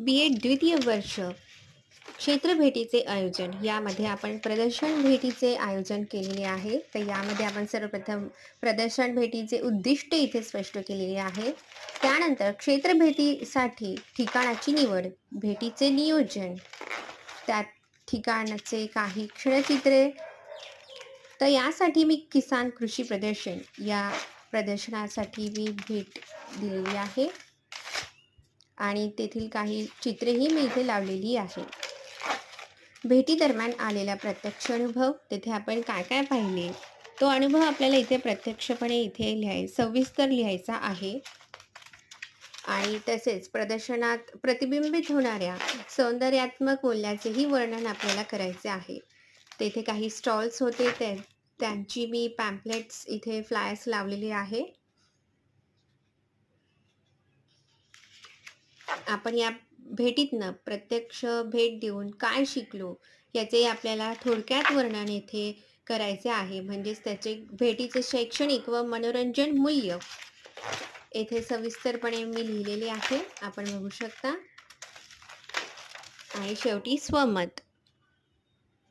B.एड द्वितीय वर्ष क्षेत्र भेटीचे आयोजन यामध्ये आपण प्रदर्शन भेटीचे आयोजन केलेले आहे. तर यामध्ये आपण सर्वप्रथम प्रदर्शन भेटीचे उद्दिष्ट इथे स्पष्ट केलेले आहे. त्यानंतर क्षेत्र भेटीसाठी ठिकाणाची निवड, भेटीचे नियोजन, त्या ठिकाणाचे काही क्षणचित्रे. तर यासाठी मी किसान कृषी प्रदर्शन या प्रदर्शनासाठी मी भेट दिलेली आहे आणि तेथील काही चित्रेही मी इथे लावलेली आहे. भेटी दरम्यान आलेला प्रत्यक्ष अनुभव, तिथे आपण काय काय पाहिले, तो अनुभव आपल्याला इथे प्रत्यक्षपणे इथे सविस्तर लिहायचा आहे. आणि तसेच प्रदर्शनात प्रतिबिंबित होणाऱ्या सौंदर्यात्मक मूल्याचेही वर्णन आपल्याला करायचे आहे. तेथे काही स्टॉल्स होते, त्यांची मी पॅम्पलेट्स इथे फ्लायर्स लावलेली आहे. आपण या भेटीतनं प्रत्यक्ष भेट देऊन काय शिकलो याचे आपल्याला थोडक्यात वर्णन येथे करायचे आहे. म्हणजेच त्याचे भेटीचे शैक्षणिक व मनोरंजन मूल्य येथे सविस्तरपणे मी लिहिलेले आहे, आपण बघू शकता. आणि शेवटी स्वमत.